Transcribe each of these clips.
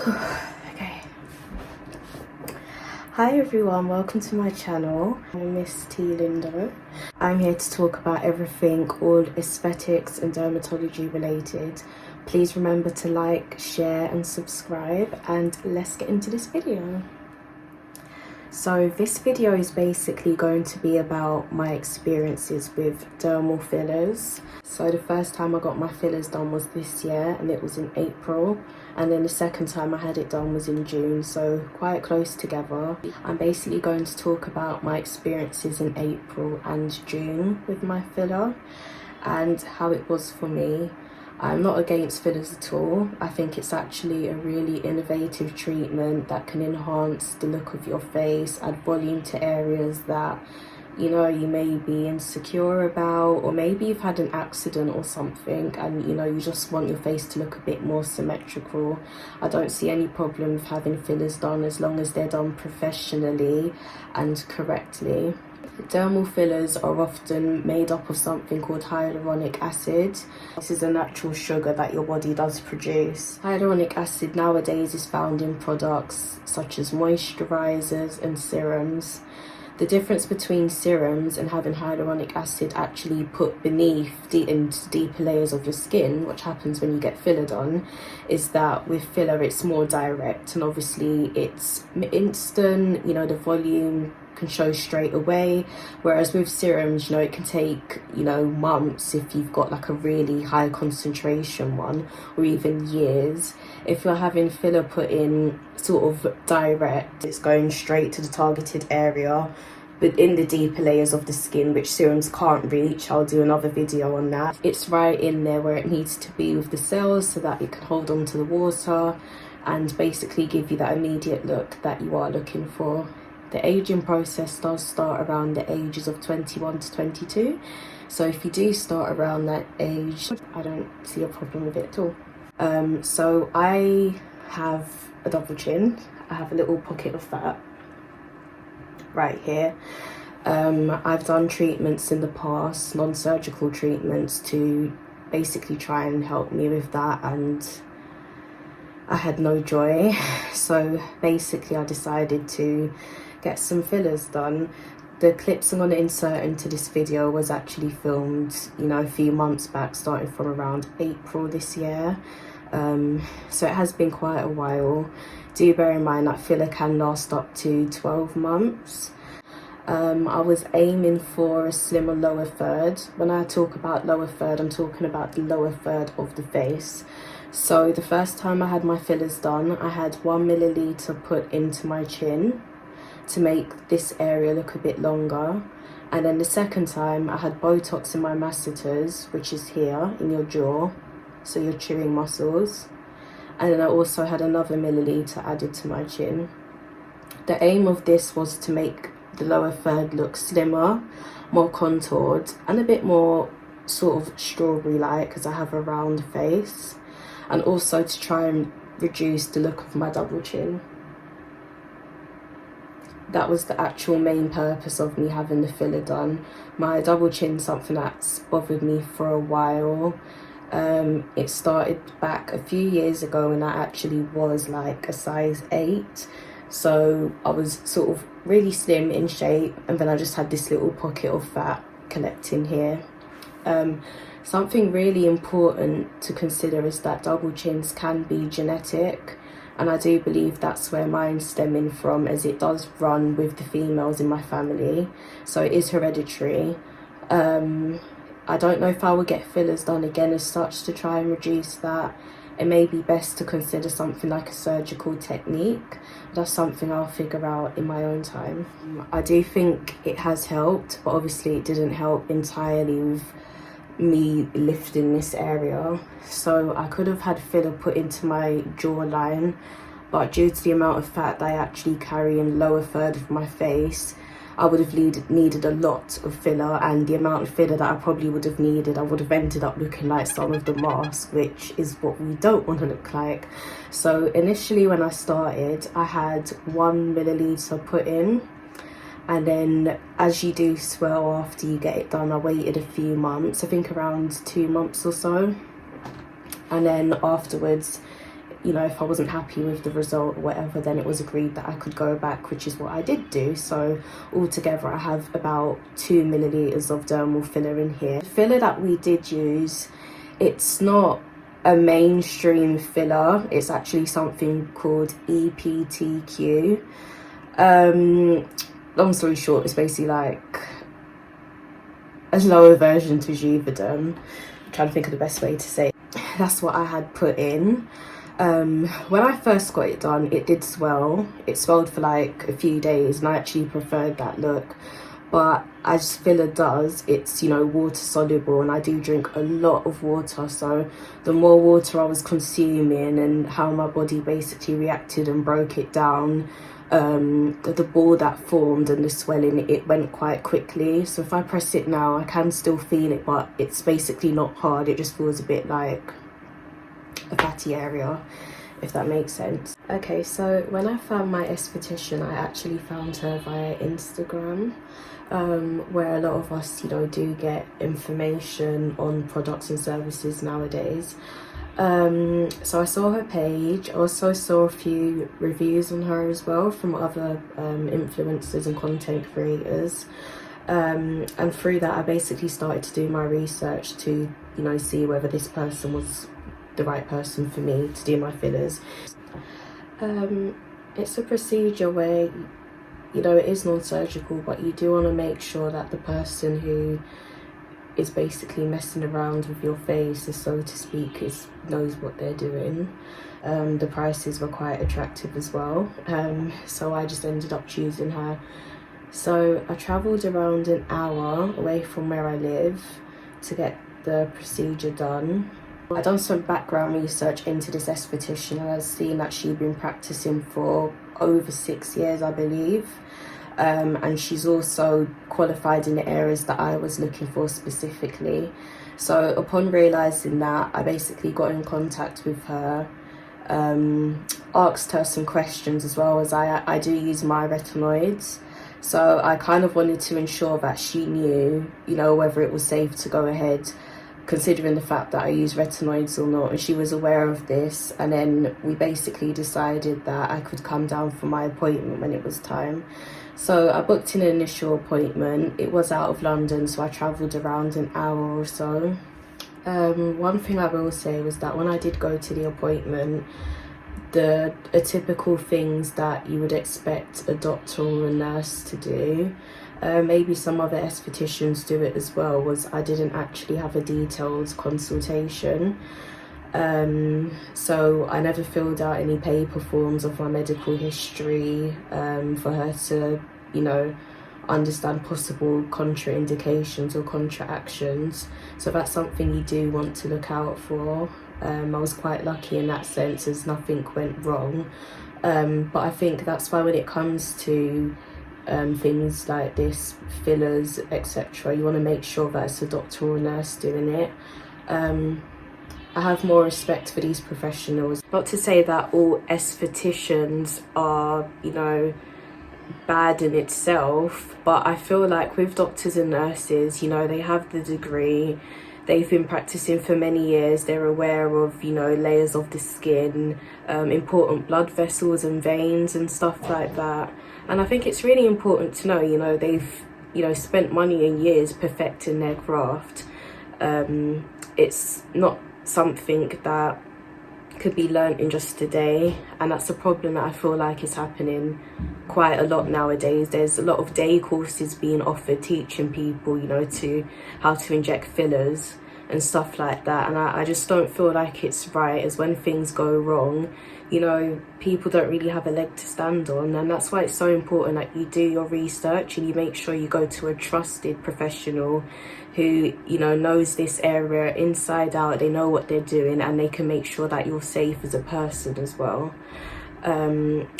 Okay. Hi everyone, welcome to my channel. I'm Miss T Lindo. I'm here to talk about everything all aesthetics and dermatology related. Please remember to like, share and subscribe, and let's get into this video. So this video is basically going to be about my experiences with dermal fillers. So the first time I got my fillers done was this year, and it was in April, and then the second time I had it done was in June, so quite close together. I'm basically going to talk about my experiences in April and June with my filler and how it was for me. I'm not against fillers at all. I think it's actually a really innovative treatment that can enhance the look of your face, add volume to areas that, you know, you may be insecure about, or maybe you've had an accident or something and, you know, you just want your face to look a bit more symmetrical. I don't see any problem with having fillers done as long as they're done professionally and correctly. Dermal fillers are often made up of something called hyaluronic acid. This is a natural sugar that your body does produce. Hyaluronic acid nowadays is found in products such as moisturizers and serums. The difference between serums and having hyaluronic acid actually put beneath into deeper layers of your skin, which happens when you get filler done, is that with filler it's more direct and obviously it's instant, you know, the volume can show straight away, whereas with serums, you know, it can take, you know, months if you've got like a really high concentration one, or even years. If you're having filler put in sort of direct, it's going straight to the targeted area but in the deeper layers of the skin, which serums can't reach. I'll do another video on that. It's right in there where it needs to be with the cells so that it can hold on to the water and basically give you that immediate look that you are looking for. The aging process does start around the ages of 21 to 22. So if you do start around that age, I don't see a problem with it at all. So I have a double chin. I have a little pocket of fat right here. I've done treatments in the past, non-surgical treatments, to basically try and help me with that, and I had no joy. So basically I decided to get some fillers done. The clips I'm going to insert into this video was actually filmed, you know, a few months back, starting from around April this year. So it has been quite a while. Do bear in mind that filler can last up to 12 months. I was aiming for a slimmer lower third. When I talk about lower third, I'm talking about the lower third of the face. So the first time I had my fillers done, I had 1 milliliter put into my chin to make this area look a bit longer. And then the second time I had Botox in my masseters, which is here in your jaw, so your chewing muscles. And then I also had another milliliter added to my chin. The aim of this was to make the lower third look slimmer, more contoured, and a bit more sort of strawberry-like because I have a round face, and also to try and reduce the look of my double chin. That was the actual main purpose of me having the filler done. My double chin is something that's bothered me for a while. It started back a few years ago when I actually was like a size 8. So I was sort of really slim in shape, and then I just had this little pocket of fat collecting here. Something really important to consider is that double chins can be genetic, and I do believe that's where mine's stemming from, as it does run with the females in my family, so it is hereditary. I don't know if I will get fillers done again as such to try and reduce that. It may be best to consider something like a surgical technique. That's something I'll figure out in my own time. I do think it has helped, but obviously it didn't help entirely with me lifting this area. So I could have had filler put into my jawline, but due to the amount of fat that I actually carry in the lower third of my face, I would have needed a lot of filler, and the amount of filler that I probably would have needed, I would have ended up looking like some of the mask, which is what we don't want to look like. So initially when I started, I had 1 milliliter put in, and then as you do swell after you get it done, I waited a few months, I think around 2 months or so, and then afterwards you know, if I wasn't happy with the result or whatever, then it was agreed that I could go back, which is what I did do. So altogether I have about 2 milliliters of dermal filler in here. The filler that we did use, it's not a mainstream filler, it's actually something called eptq. Long story short, it's basically like a lower version to juvederm. I'm trying to think of the best way to say it. That's what I had put in. When I first got it done, it did swell. It swelled for like a few days, and I actually preferred that look. But as filler does, it's, you know, water soluble, and I do drink a lot of water, so the more water I was consuming and how my body basically reacted and broke it down, the ball that formed and the swelling, it went quite quickly. So if I press it now, I can still feel it, but it's basically not hard. It just feels a bit like a fatty area, if that makes sense. Okay, so when I found my esthetician, I actually found her via Instagram, where a lot of us, you know, do get information on products and services nowadays. So I saw her page. I also saw a few reviews on her as well from other influencers and content creators, and through that I basically started to do my research to, you know, see whether this person was the right person for me to do my fillers. It's a procedure where, you know, it is non-surgical, but you do want to make sure that the person who is basically messing around with your face, so to speak, knows what they're doing. The prices were quite attractive as well, so I just ended up choosing her. So I travelled around an hour away from where I live to get the procedure done. I done some background research into this esthetician, and I've seen that she'd been practicing for over 6 years, I believe. And she's also qualified in the areas that I was looking for specifically. So upon realising that, I basically got in contact with her, asked her some questions, as well as I do use my retinoids. So I kind of wanted to ensure that she knew, you know, whether it was safe to go ahead, considering the fact that I use retinoids or not, and she was aware of this. And then we basically decided that I could come down for my appointment when it was time. So I booked an initial appointment. It was out of London, so I travelled around an hour or so. One thing I will say was that when I did go to the appointment, the atypical things that you would expect a doctor or a nurse to do, maybe some other estheticians do it as well, was I didn't actually have a detailed consultation. So I never filled out any paper forms of my medical history, for her to, you know, understand possible contraindications or contractions. So that's something you do want to look out for. I was quite lucky in that sense, as nothing went wrong. But I think that's why when it comes to things like this, fillers, etc., you want to make sure that it's a doctor or a nurse doing it. I have more respect for these professionals. Not to say that all estheticians are, you know, bad in itself, but I feel like with doctors and nurses, you know, they have the degree, they've been practicing for many years, they're aware of, you know, layers of the skin, important blood vessels and veins and stuff like that. And I think it's really important to know, you know, they've, you know, spent money and years perfecting their craft. It's not something that could be learnt in just a day, and that's a problem that I feel like is happening quite a lot nowadays. There's a lot of day courses being offered teaching people, you know, to how to inject fillers and stuff like that, and I just don't feel like it's right, as when things go wrong, you know, people don't really have a leg to stand on. And that's why it's so important that you do your research and you make sure you go to a trusted professional who, you know, knows this area inside out, they know what they're doing, and they can make sure that you're safe as a person as well.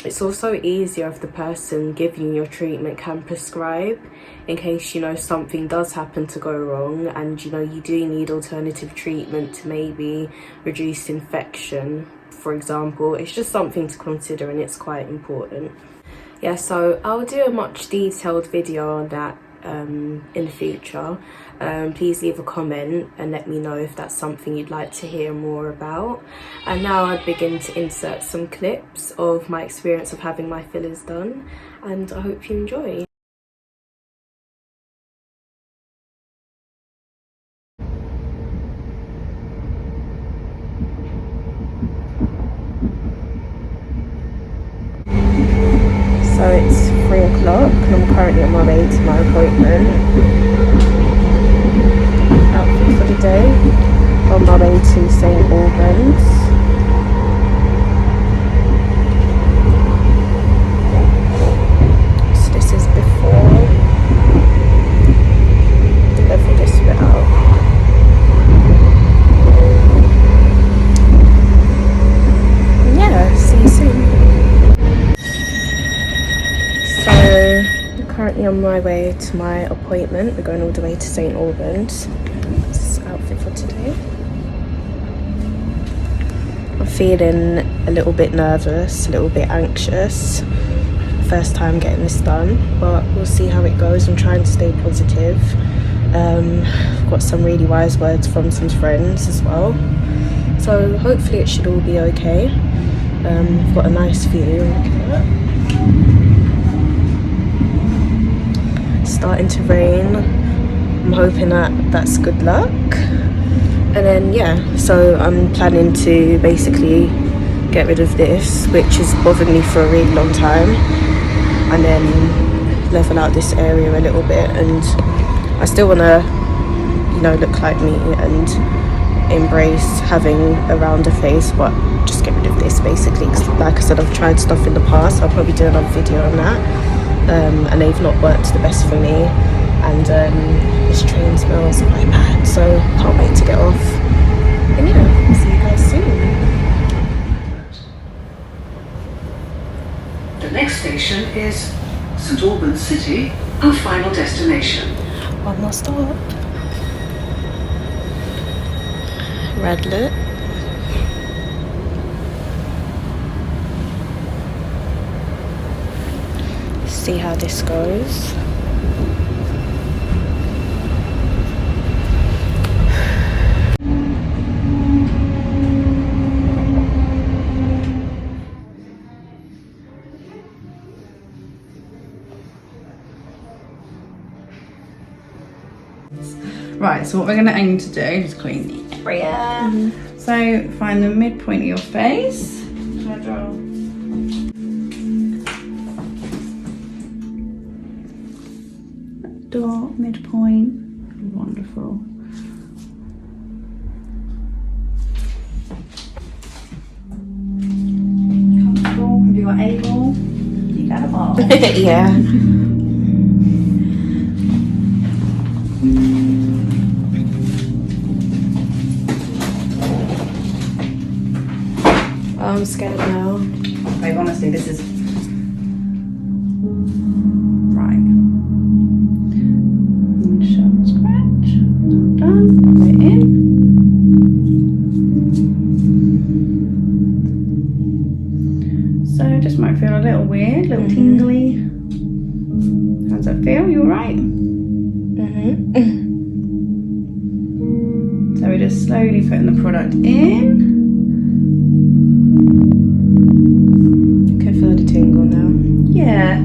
It's also easier if the person giving you your treatment can prescribe, in case, you know, something does happen to go wrong and, you know, you do need alternative treatment to maybe reduce infection, for example. It's just something to consider, and it's quite important. Yeah, so I'll do a much detailed video on that in the future. Please leave a comment and let me know if that's something you'd like to hear more about. And now I begin to insert some clips of my experience of having my fillers done, and I hope you enjoy. So it's 3 o'clock and I'm currently on my way to my appointment. Outfit for the day, on my way to St. Albans. So this is before. Level this bit out. Yeah, see you soon. Currently on my way to my appointment. We're going all the way to St. Albans. This is outfit for today. I'm feeling a little bit nervous, a little bit anxious. First time getting this done, but we'll see how it goes. I'm trying to stay positive. I've got some really wise words from some friends as well. So hopefully it should all be okay. I've got a nice view. Starting to rain. I'm hoping that that's good luck. And then yeah, so I'm planning to basically get rid of this, which has bothered me for a really long time, and then level out this area a little bit. And I still want to, you know, look like me and embrace having a rounder face, but just get rid of this basically, because like I said, I've tried stuff in the past. I'll probably do another video on that. And they've not worked the best for me, and this train smells quite bad, so can't wait to get off. And yeah, see you guys soon. The next station is St. Albans City, our final destination. One more stop. Radlett. See how this goes. Right, so what we're going to aim to do is clean the area. So find the midpoint of your face. Should I draw? Midpoint. Wonderful. Comfortable? Have you got able? You got a ball. Yeah. I'm scared now. Like, honestly, this is right. Scratch. Done. Put it in. So it just might feel a little weird, a little tingly. How does that feel? You alright? So we're just slowly putting the product in. Tingle now. Yeah.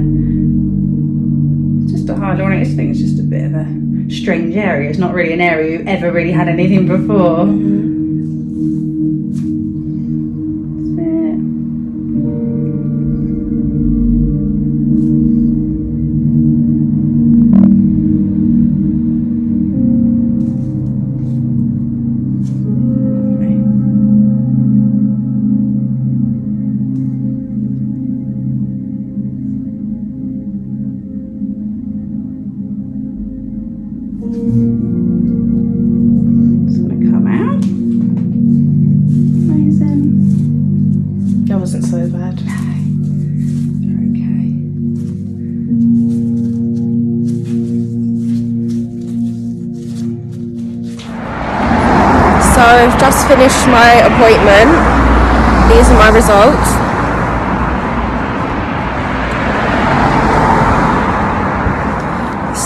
It's just a hard one. I think it's just a bit of a strange area. It's not really an area you've ever really had anything before. Wasn't so bad. Okay. So I've just finished my appointment. These are my results.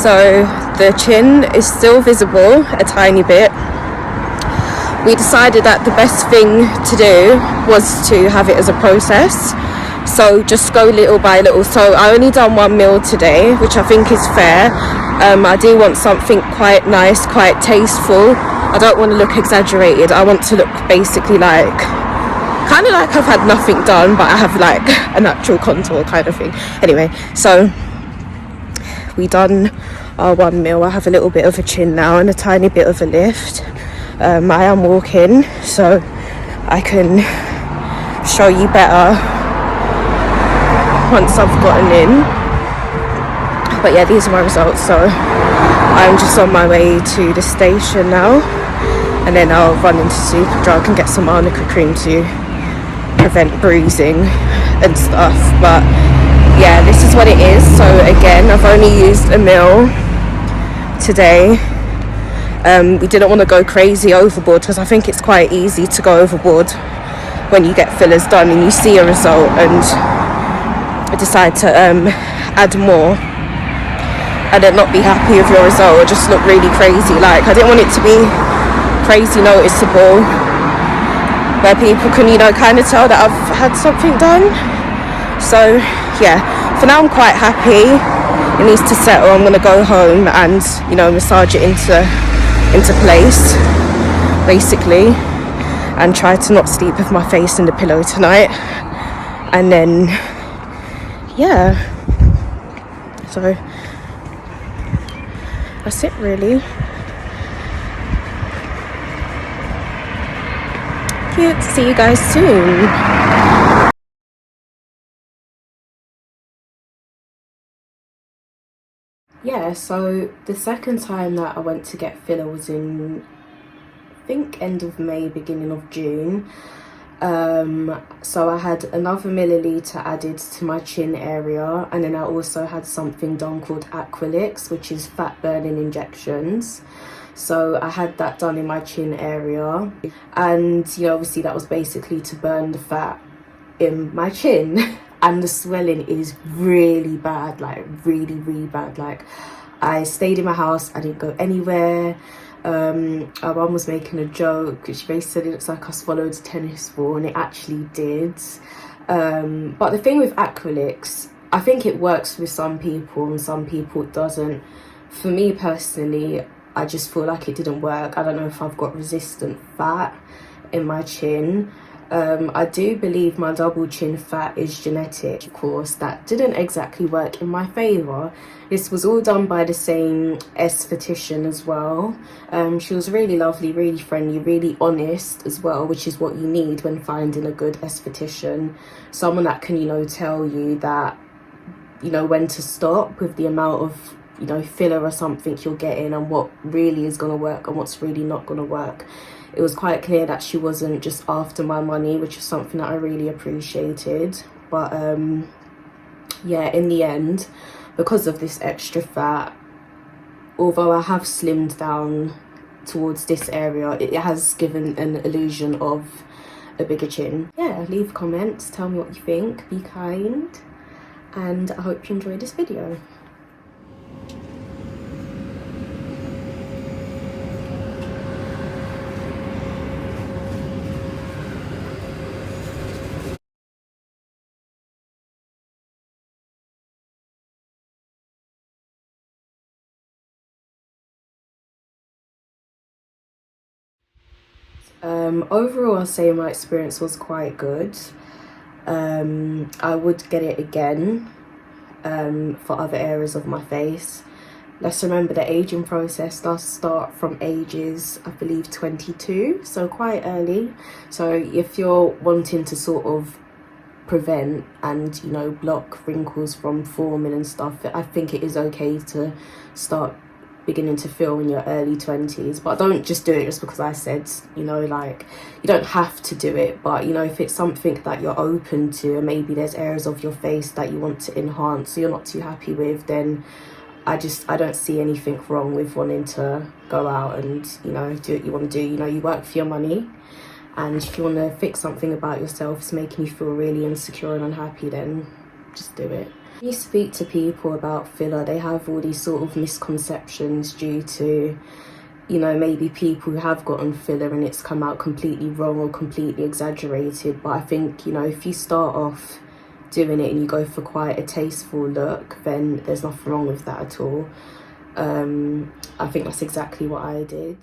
So the chin is still visible a tiny bit. We decided that the best thing to do was to have it as a process, so just go little by little. So I only done 1 mil today, which I think is fair. I do want something quite nice, quite tasteful. I don't want to look exaggerated. I want to look basically like, kind of like I've had nothing done, but I have like a natural contour kind of thing. Anyway, so we done our 1 mil. I have a little bit of a chin now and a tiny bit of a lift. I am walking, so I can show you better once I've gotten in. But yeah, these are my results. So I'm just on my way to the station now, and then I'll run into Superdrug and get some arnica cream to prevent bruising and stuff. But yeah, this is what it is. So again, I've only used 1 mil today. We didn't want to go crazy overboard, because I think it's quite easy to go overboard when you get fillers done and you see a result, and I decide to add more and then not be happy with your result or just look really crazy. Like, I didn't want it to be crazy noticeable where people can, you know, kind of tell that I've had something done. So yeah, for now I'm quite happy. It needs to settle. I'm gonna go home and, you know, massage it into place basically, and try to not sleep with my face in the pillow tonight. And then yeah, so that's it really. Cute. See you guys soon. Yeah, so the second time that I went to get filler was in, I think, end of May, beginning of June. So I had another milliliter added to my chin area, and then I also had something done called aqualyx, which is fat burning injections. So I had that done in my chin area, and you know, obviously that was basically to burn the fat in my chin. And the swelling is really bad, like really bad. Like, I stayed in my house, I didn't go anywhere. Our mum was making a joke. She basically said it looks like I swallowed a tennis ball, and it actually did. But the thing with aqualyx, I think it works with some people and some people it doesn't. For me personally, I just feel like it didn't work. I don't know if I've got resistant fat in my chin. I do believe my double chin fat is genetic. Of course, that didn't exactly work in my favour. This was all done by the same esthetician as well. She was really lovely, really friendly, really honest as well, which is what you need when finding a good esthetician. Someone that can, you know, tell you that, you know, when to stop with the amount of, you know, filler or something you're getting, and what really is going to work and what's really not going to work. It was quite clear that she wasn't just after my money, which is something that I really appreciated. But yeah, in the end, because of this extra fat, although I have slimmed down towards this area, it has given an illusion of a bigger chin. Yeah, leave comments, tell me what you think, be kind, and I hope you enjoyed this video. Overall, I'll say my experience was quite good. I would get it again for other areas of my face. Let's remember the aging process does start from ages, I believe, 22, so quite early. So if you're wanting to sort of prevent and, you know, block wrinkles from forming and stuff, I think it is okay to start beginning to feel in your early 20s. But don't just do it just because I said, you know, like, you don't have to do it. But, you know, if it's something that you're open to, and maybe there's areas of your face that you want to enhance, so you're not too happy with, then I don't see anything wrong with wanting to go out and, you know, do what you want to do. You know, you work for your money, and if you want to fix something about yourself, it's making you feel really insecure and unhappy, then just do it. When you speak to people about filler, they have all these sort of misconceptions due to, you know, maybe people who have gotten filler and it's come out completely wrong or completely exaggerated. But I think, you know, if you start off doing it and you go for quite a tasteful look, then there's nothing wrong with that at all. I think that's exactly what I did.